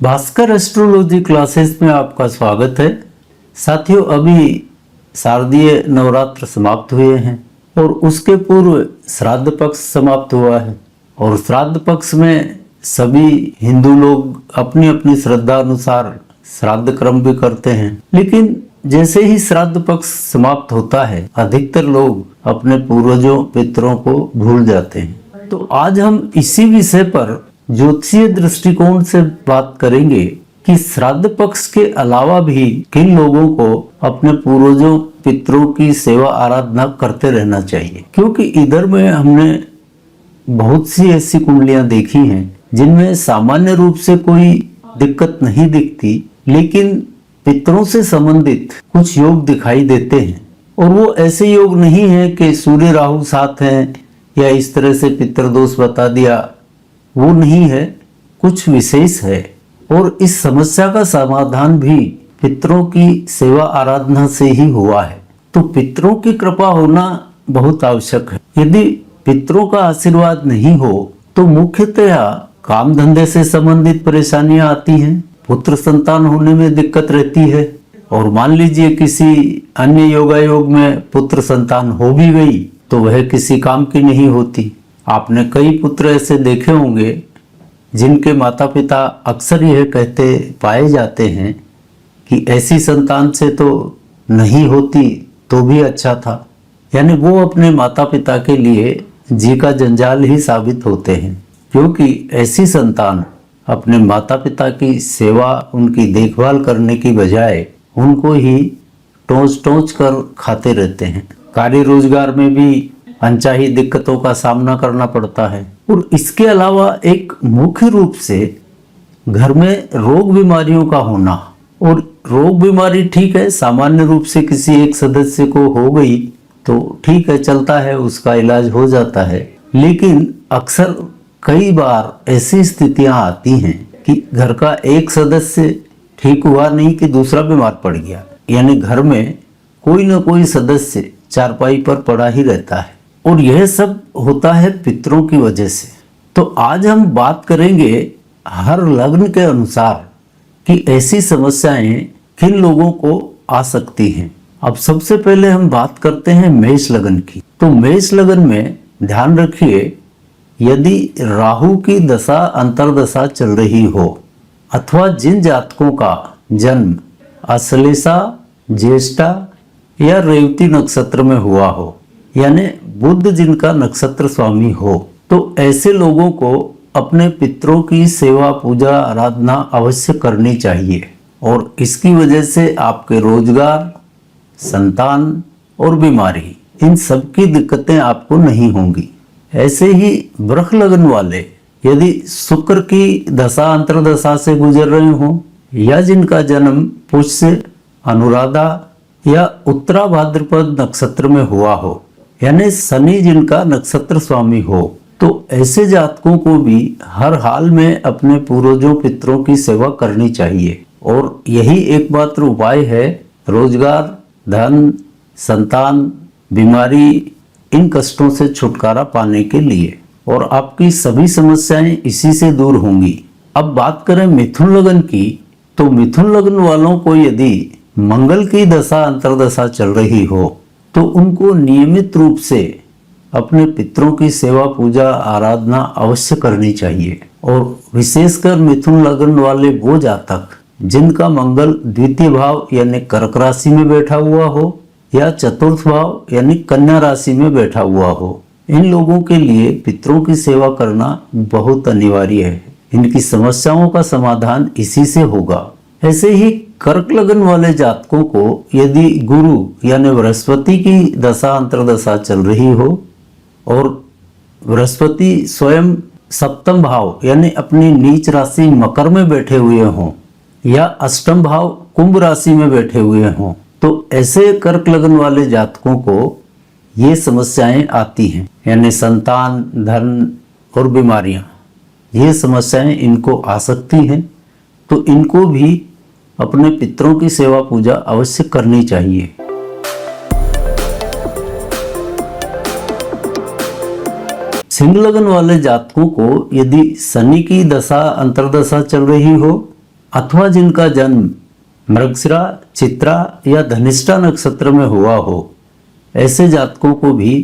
Bhaskar astrology classes में आपका स्वागत है। साथियों, अभी शारदीय नवरात्र समाप्त हुए हैं और उसके पूर्व श्राद्ध पक्ष समाप्त हुआ है। और श्राद्ध पक्ष में सभी हिंदू लोग अपनी अपनी श्रद्धा अनुसार श्राद्ध कर्म भी करते हैं, लेकिन जैसे ही श्राद्ध पक्ष समाप्त होता है अधिकतर लोग अपने पूर्वजों पितरों को भूल जाते हैं। तो आज हम इसी विषय पर ज्योतिषीय दृष्टिकोण से बात करेंगे कि श्राद्ध पक्ष के अलावा भी किन लोगों को अपने पूर्वजों पितरों की सेवा आराधना करते रहना चाहिए। क्योंकि इधर में हमने बहुत सी ऐसी कुंडलियां देखी हैं जिनमें सामान्य रूप से कोई दिक्कत नहीं दिखती, लेकिन पितरों से संबंधित कुछ योग दिखाई देते हैं। और वो ऐसे योग नहीं है कि सूर्य राहु साथ हैं या इस तरह से पितृदोष बता दिया, वो नहीं है, कुछ विशेष है। और इस समस्या का समाधान भी पितरों की सेवा आराधना से ही हुआ है। तो पितरों की कृपा होना बहुत आवश्यक है। यदि पितरों का आशीर्वाद नहीं हो तो मुख्यतः काम धंधे से संबंधित परेशानियां आती हैं, पुत्र संतान होने में दिक्कत रहती है। और मान लीजिए किसी अन्य योगायोग में पुत्र संतान हो भी गई तो वह किसी काम की नहीं होती। आपने कई पुत्र ऐसे देखे होंगे जिनके माता पिता अक्सर यह कहते पाए जाते हैं कि ऐसी संतान से तो नहीं होती तो भी अच्छा था। यानी वो अपने माता पिता के लिए जी का जंजाल ही साबित होते हैं, क्योंकि ऐसी संतान अपने माता पिता की सेवा, उनकी देखभाल करने की बजाय उनको ही टोंच टोंच कर खाते रहते हैं। कार्य रोजगार में भी अनचाही दिक्कतों का सामना करना पड़ता है। और इसके अलावा एक मुख्य रूप से घर में रोग बीमारियों का होना। और रोग बीमारी ठीक है, सामान्य रूप से किसी एक सदस्य को हो गई तो ठीक है, चलता है, उसका इलाज हो जाता है। लेकिन अक्सर कई बार ऐसी स्थितियां आती हैं कि घर का एक सदस्य ठीक हुआ नहीं कि दूसरा बीमार पड़ गया। यानी घर में कोई ना कोई सदस्य चारपाई पर पड़ा ही रहता है। और यह सब होता है पितरों की वजह से। तो आज हम बात करेंगे हर लग्न के अनुसार कि ऐसी समस्याएं किन लोगों को आ सकती हैं। अब सबसे पहले हम बात करते हैं मेष लग्न की। तो मेष लग्न में ध्यान रखिए, यदि राहु की दशा अंतर्दशा चल रही हो अथवा जिन जातकों का जन्म आश्लेषा, ज्येष्ठा या रेवती नक्षत्र में हुआ हो, यानी बुध जिनका नक्षत्र स्वामी हो, तो ऐसे लोगों को अपने पितरों की सेवा पूजा आराधना अवश्य करनी चाहिए। और इसकी वजह से आपके रोजगार, संतान और बीमारी, इन सब की दिक्कतें आपको नहीं होंगी। ऐसे ही वृष लग्न वाले यदि शुक्र की दशा अंतर्दशा से गुजर रहे हों या जिनका जन्म पुष्य, अनुराधा या उत्तरा भाद्रपद नक्षत्र में हुआ हो, यानी शनि जिनका नक्षत्र स्वामी हो, तो ऐसे जातकों को भी हर हाल में अपने पूर्वजों पितरों की सेवा करनी चाहिए। और यही एकमात्र उपाय है रोजगार, धन, संतान, बीमारी, इन कष्टों से छुटकारा पाने के लिए। और आपकी सभी समस्याएं इसी से दूर होंगी। अब बात करें मिथुन लग्न की, तो मिथुन लग्न वालों को यदि मंगल की दशा अंतर्दशा चल रही हो तो उनको नियमित रूप से अपने पितरों की सेवा पूजा आराधना अवश्य करनी चाहिए। और विशेषकर मिथुन लग्न वाले वो जातक जिनका मंगल द्वितीय भाव यानी कर्क राशि में बैठा हुआ हो या चतुर्थ भाव यानी कन्या राशि में बैठा हुआ हो, इन लोगों के लिए पितरों की सेवा करना बहुत अनिवार्य है। इनकी समस्याओं का समाधान इसी से होगा। ऐसे ही कर्क लग्न वाले जातकों को यदि गुरु यानी बृहस्पति की दशा अंतर्दशा चल रही हो और बृहस्पति स्वयं सप्तम भाव यानी अपनी नीच राशि मकर में बैठे हुए हों या अष्टम भाव कुंभ राशि में बैठे हुए हों, तो ऐसे कर्क लग्न वाले जातकों को ये समस्याएं आती हैं। यानी संतान, धन और बीमारियां, ये समस्याएं इनको आ सकती हैं। तो इनको भी अपने पितरों की सेवा पूजा अवश्य करनी चाहिए। सिंह लग्न वाले जातकों को यदि शनि की दशा अंतर्दशा चल रही हो अथवा जिनका जन्म मृगशिरा, चित्रा या धनिष्ठा नक्षत्र में हुआ हो, ऐसे जातकों को भी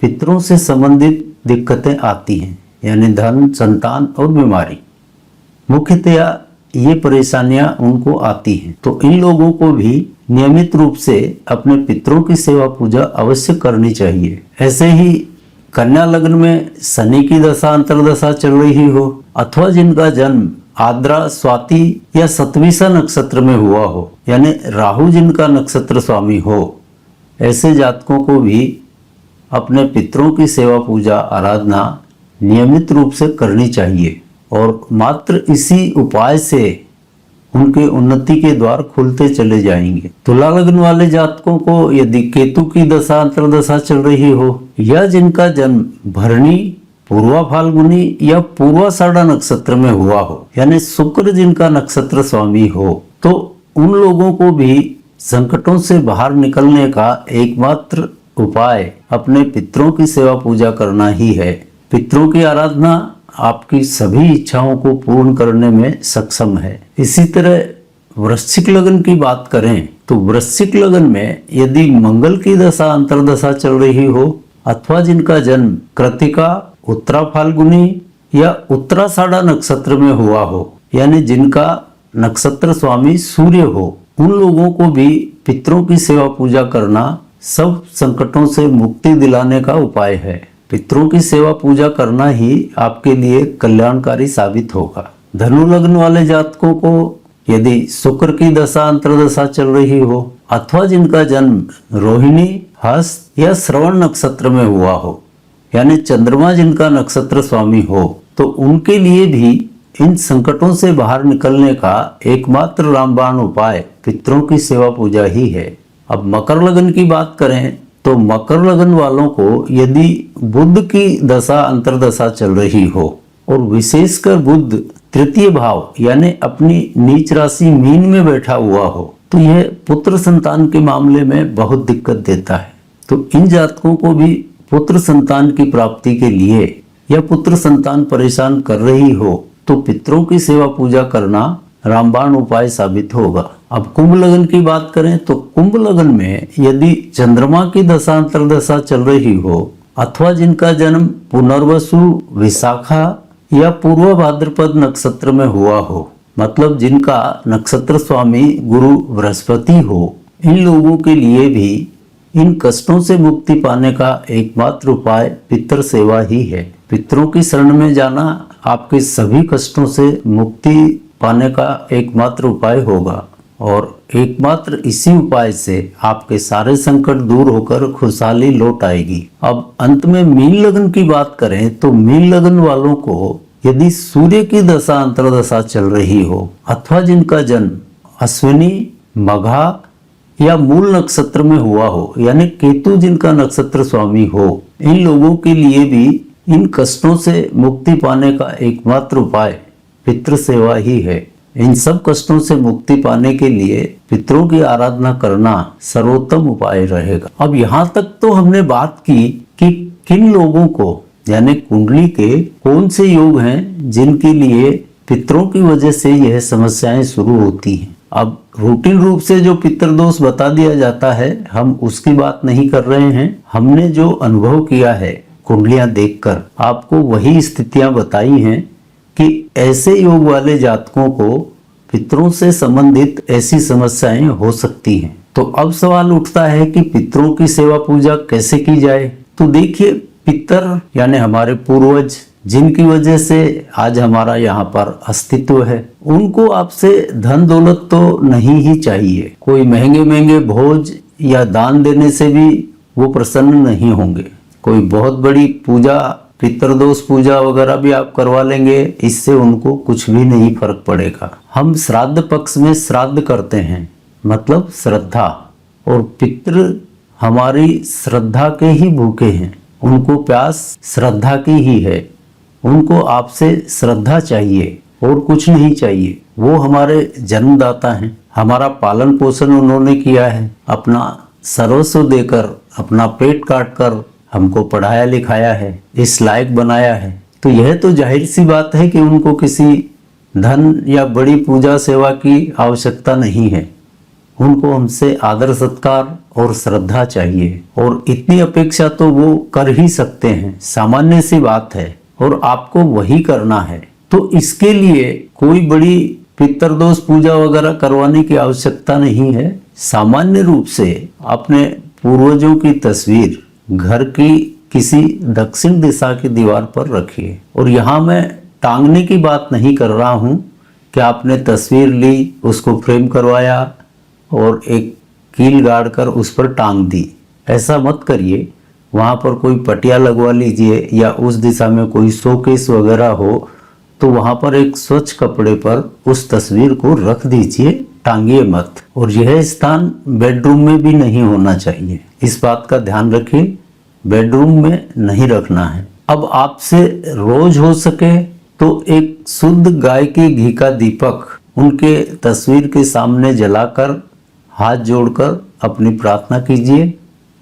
पितरों से संबंधित दिक्कतें आती हैं, यानी धन, संतान और बीमारी। मुख्यतया ये परेशानियां उनको आती हैं। तो इन लोगों को भी नियमित रूप से अपने पितरों की सेवा पूजा अवश्य करनी चाहिए। ऐसे ही कन्या लग्न में शनि की दशा अंतर्दशा चल रही हो, अथवा जिनका जन्म आद्रा, स्वाति या सतविसा नक्षत्र में हुआ हो, यानी राहु जिनका नक्षत्र स्वामी हो, ऐसे जातकों को भी अपने पितरों की सेवा पूजा आराधना नियमित रूप से करनी चाहिए और मात्र इसी उपाय से उनके उन्नति के द्वार खुलते चले जाएंगे। तुला लग्न वाले जातकों को यदि केतु की दशा अंतर्दशा चल रही हो या जिनका जन्म भरणी, पूर्वा फाल्गुनी या पूर्वाषाढ़ा नक्षत्र में हुआ हो, यानी शुक्र जिनका नक्षत्र स्वामी हो, तो उन लोगों को भी संकटों से बाहर निकलने का एकमात्र उपाय अपने पितरों की सेवा पूजा करना ही है। पितरों की आराधना आपकी सभी इच्छाओं को पूर्ण करने में सक्षम है। इसी तरह वृश्चिक लग्न की बात करें तो वृश्चिक लग्न में यदि मंगल की दशा अंतर्दशा चल रही हो अथवा जिनका जन्म कृतिका, उत्तरा फाल्गुनी या उत्तराषाढ़ा नक्षत्र में हुआ हो, यानी जिनका नक्षत्र स्वामी सूर्य हो, उन लोगों को भी पितरों की सेवा पूजा करना सब संकटों से मुक्ति दिलाने का उपाय है। पितरों की सेवा पूजा करना ही आपके लिए कल्याणकारी साबित होगा। धनु लग्न वाले जातकों को यदि शुक्र की दशा अंतर्दशा चल रही हो अथवा जिनका जन्म रोहिणी, हस्त या श्रवण नक्षत्र में हुआ हो, यानी चंद्रमा जिनका नक्षत्र स्वामी हो, तो उनके लिए भी इन संकटों से बाहर निकलने का एकमात्र रामबाण उपाय पितरों की सेवा पूजा ही है। अब मकर लग्न की बात करें तो मकर लग्न वालों को यदि बुध की दशा अंतर्दशा चल रही हो और विशेषकर बुध तृतीय भाव यानी अपनी नीच राशि मीन में बैठा हुआ हो, तो यह पुत्र संतान के मामले में बहुत दिक्कत देता है। तो इन जातकों को भी पुत्र संतान की प्राप्ति के लिए या पुत्र संतान परेशान कर रही हो तो पितरों की सेवा पूजा करना रामबाण उपाय साबित होगा। अब कुंभ लग्न की बात करें तो कुंभ लग्न में यदि चंद्रमा की दशा अंतर्दशा चल रही हो अथवा जिनका जन्म पुनर्वसु, विशाखा या पूर्व भाद्रपद नक्षत्र में हुआ हो, मतलब जिनका नक्षत्र स्वामी गुरु बृहस्पति हो, इन लोगों के लिए भी इन कष्टों से मुक्ति पाने का एकमात्र उपाय पितृ सेवा ही है। पितरों की शरण में जाना आपके सभी कष्टों से मुक्ति पाने का एकमात्र उपाय होगा और एकमात्र इसी उपाय से आपके सारे संकट दूर होकर खुशहाली लौट आएगी। अब अंत में मीन लग्न की बात करें तो मीन लग्न वालों को यदि सूर्य की दशा अंतर्दशा चल रही हो अथवा जिनका जन्म अश्विनी, मघा या मूल नक्षत्र में हुआ हो, यानी केतु जिनका नक्षत्र स्वामी हो, इन लोगों के लिए भी इन कष्टों से मुक्ति पाने का एकमात्र उपाय पितृ सेवा ही है। इन सब कष्टों से मुक्ति पाने के लिए पितरों की आराधना करना सर्वोत्तम उपाय रहेगा। अब यहाँ तक तो हमने बात की कि किन लोगों को यानी कुंडली के कौन से योग हैं जिनके लिए पितरों की वजह से यह समस्याएं शुरू होती हैं। अब रूटीन रूप से जो पितृदोष बता दिया जाता है हम उसकी बात नहीं कर रहे हैं। हमने जो अनुभव किया है कुंडलियां देखकर आपको वही स्थितियां बताई हैं कि ऐसे योग वाले जातकों को पितरों से संबंधित ऐसी समस्याएं हो सकती हैं। तो अब सवाल उठता है कि पितरों की सेवा पूजा कैसे की जाए। तो देखिए, पितर यानी हमारे पूर्वज जिनकी वजह से आज हमारा यहाँ पर अस्तित्व है, उनको आपसे धन दौलत तो नहीं ही चाहिए। कोई महंगे महंगे भोज या दान देने से भी वो प्रसन्न नहीं होंगे। कोई बहुत बड़ी पूजा, पितृदोष पूजा वगैरह भी आप करवा लेंगे, इससे उनको कुछ भी नहीं फर्क पड़ेगा। हम श्राद्ध पक्ष में श्राद्ध करते हैं, मतलब श्रद्धा, और पितृ हमारी श्रद्धा के ही भूखे हैं। उनको प्यास श्रद्धा की ही है। उनको आपसे श्रद्धा चाहिए और कुछ नहीं चाहिए। वो हमारे जन्मदाता हैं, हमारा पालन पोषण उन्होंने किया है, अपना सर्वस्व देकर, अपना पेट काट कर हमको पढ़ाया लिखाया है, इस लायक बनाया है। तो यह तो जाहिर सी बात है कि उनको किसी धन या बड़ी पूजा सेवा की आवश्यकता नहीं है। उनको हमसे आदर सत्कार और श्रद्धा चाहिए, और इतनी अपेक्षा तो वो कर ही सकते हैं, सामान्य सी बात है, और आपको वही करना है। तो इसके लिए कोई बड़ी पितृदोष पूजा वगैरह करवाने की आवश्यकता नहीं है। सामान्य रूप से अपने पूर्वजों की तस्वीर घर की किसी दक्षिण दिशा की दीवार पर रखिए। और यहाँ मैं टांगने की बात नहीं कर रहा हूँ कि आपने तस्वीर ली, उसको फ्रेम करवाया और एक कील गाड़ कर उस पर टांग दी। ऐसा मत करिए। वहाँ पर कोई पटिया लगवा लीजिए, या उस दिशा में कोई शोकेस वगैरह हो तो वहाँ पर एक स्वच्छ कपड़े पर उस तस्वीर को रख दीजिए, टांगिए मत। और यह स्थान बेडरूम में भी नहीं होना चाहिए, इस बात का ध्यान रखिए। बेडरूम में नहीं रखना है। अब आपसे रोज हो सके तो एक शुद्ध गाय के घी का दीपक उनके तस्वीर के सामने जलाकर हाथ जोड़कर अपनी प्रार्थना कीजिए,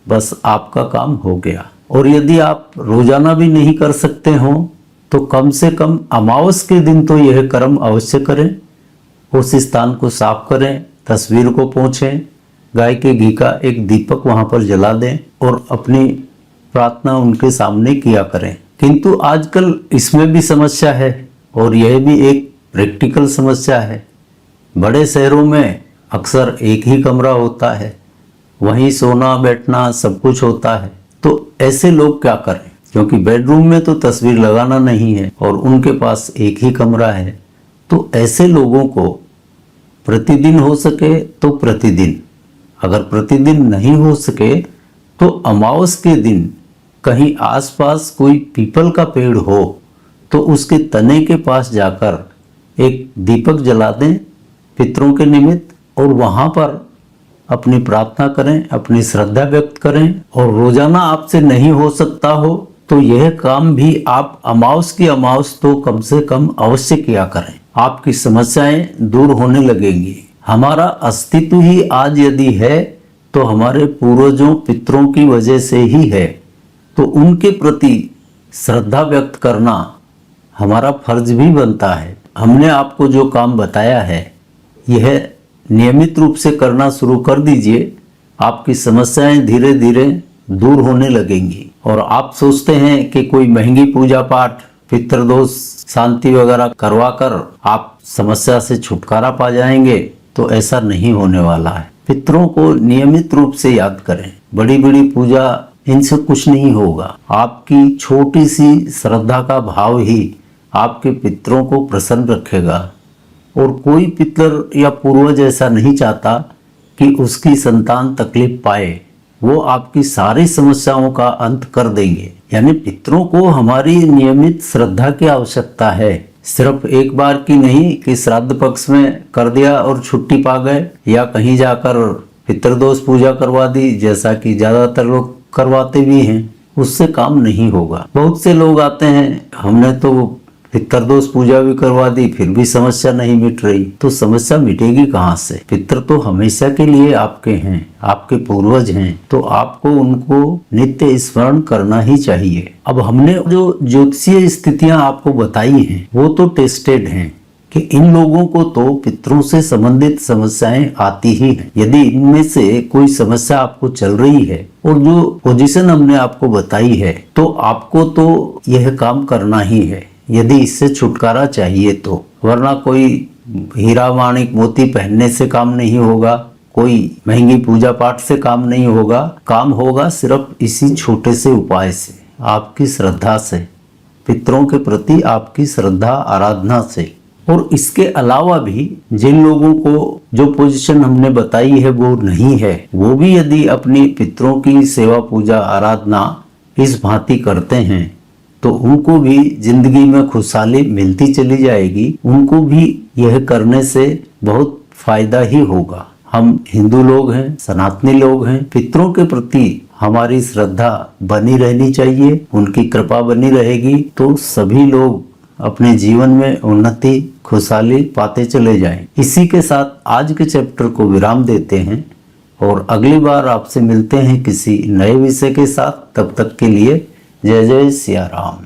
बस आपका काम हो गया। और यदि आप रोजाना भी नहीं कर सकते हो तो कम से कम अमावस के दिन तो यह कर्म अवश्य करें। उस स्थान को साफ करें, तस्वीर को पोंछें, गाय के घी का एक दीपक वहां पर जला दें और अपनी प्रार्थना उनके सामने किया करें। किंतु आजकल इसमें भी समस्या है, और यह भी एक प्रैक्टिकल समस्या है। बड़े शहरों में अक्सर एक ही कमरा होता है, वहीं सोना बैठना सब कुछ होता है। तो ऐसे लोग क्या करें, क्योंकि बेडरूम में तो तस्वीर लगाना नहीं है और उनके पास एक ही कमरा है। तो ऐसे लोगों को प्रतिदिन हो सके तो प्रतिदिन, अगर प्रतिदिन नहीं हो सके तो अमावस के दिन कहीं आसपास कोई पीपल का पेड़ हो तो उसके तने के पास जाकर एक दीपक जला दें पितरों के निमित्त, और वहां पर अपनी प्रार्थना करें, अपनी श्रद्धा व्यक्त करें। और रोजाना आपसे नहीं हो सकता हो तो यह काम भी आप अमावस की अमावस तो कम से कम अवश्य किया करें। आपकी समस्याएं दूर होने लगेंगी। हमारा अस्तित्व ही आज यदि है तो हमारे पूर्वजों पितरों की वजह से ही है। तो उनके प्रति श्रद्धा व्यक्त करना हमारा फर्ज भी बनता है। हमने आपको जो काम बताया है यह नियमित रूप से करना शुरू कर दीजिए, आपकी समस्याएं धीरे धीरे दूर होने लगेंगी। और आप सोचते हैं कि कोई महंगी पूजा पाठ, पितृदोष शांति वगैरह करवा कर आप समस्या से छुटकारा पा जाएंगे, तो ऐसा नहीं होने वाला है। पितरों को नियमित रूप से याद करें। बड़ी बड़ी पूजा इनसे कुछ नहीं होगा। आपकी छोटी सी श्रद्धा का भाव ही आपके पितरों को प्रसन्न रखेगा। और कोई पितर या पूर्वज ऐसा नहीं चाहता कि उसकी संतान तकलीफ पाए। वो आपकी सारी समस्याओं का अंत कर देंगे। यानी पितरों को हमारी नियमित श्रद्धा की आवश्यकता है। सिर्फ एक बार की नहीं कि श्राद्ध पक्ष में कर दिया और छुट्टी पा गए, या कहीं जाकर पितृदोष पूजा करवा दी, जैसा कि ज्यादातर लोग करवाते भी हैं। उससे काम नहीं होगा। बहुत से लोग आते हैं, हमने तो पितृदोष पूजा भी करवा दी फिर भी समस्या नहीं मिट रही। तो समस्या मिटेगी कहाँ से? पितृ तो हमेशा के लिए आपके हैं, आपके पूर्वज हैं, तो आपको उनको नित्य स्मरण करना ही चाहिए। अब हमने जो ज्योतिषीय स्थितियां आपको बताई हैं वो तो टेस्टेड हैं कि इन लोगों को तो पितरों से संबंधित समस्याएं आती ही हैं। यदि इनमें से कोई समस्या आपको चल रही है और जो पोजीशन हमने आपको बताई है, तो आपको तो यह काम करना ही है यदि इससे छुटकारा चाहिए तो। वरना कोई हीरा माणिक मोती पहनने से काम नहीं होगा, कोई महंगी पूजा पाठ से काम नहीं होगा। काम होगा सिर्फ इसी छोटे से उपाय से, आपकी श्रद्धा से, पितरों के प्रति आपकी श्रद्धा आराधना से। और इसके अलावा भी जिन लोगों को जो पोजीशन हमने बताई है वो नहीं है, वो भी यदि अपनी पितरों की सेवा पूजा आराधना इस भांति करते हैं तो उनको भी जिंदगी में खुशहाली मिलती चली जाएगी। उनको भी यह करने से बहुत फायदा ही होगा। हम हिंदू लोग हैं, सनातनी लोग हैं, पितरों के प्रति हमारी श्रद्धा बनी रहनी चाहिए। उनकी कृपा बनी रहेगी तो सभी लोग अपने जीवन में उन्नति खुशहाली पाते चले जाएं। इसी के साथ आज के चैप्टर को विराम देते हैं और अगली बार आपसे मिलते हैं किसी नए विषय के साथ। तब तक के लिए जय जय सिया राम।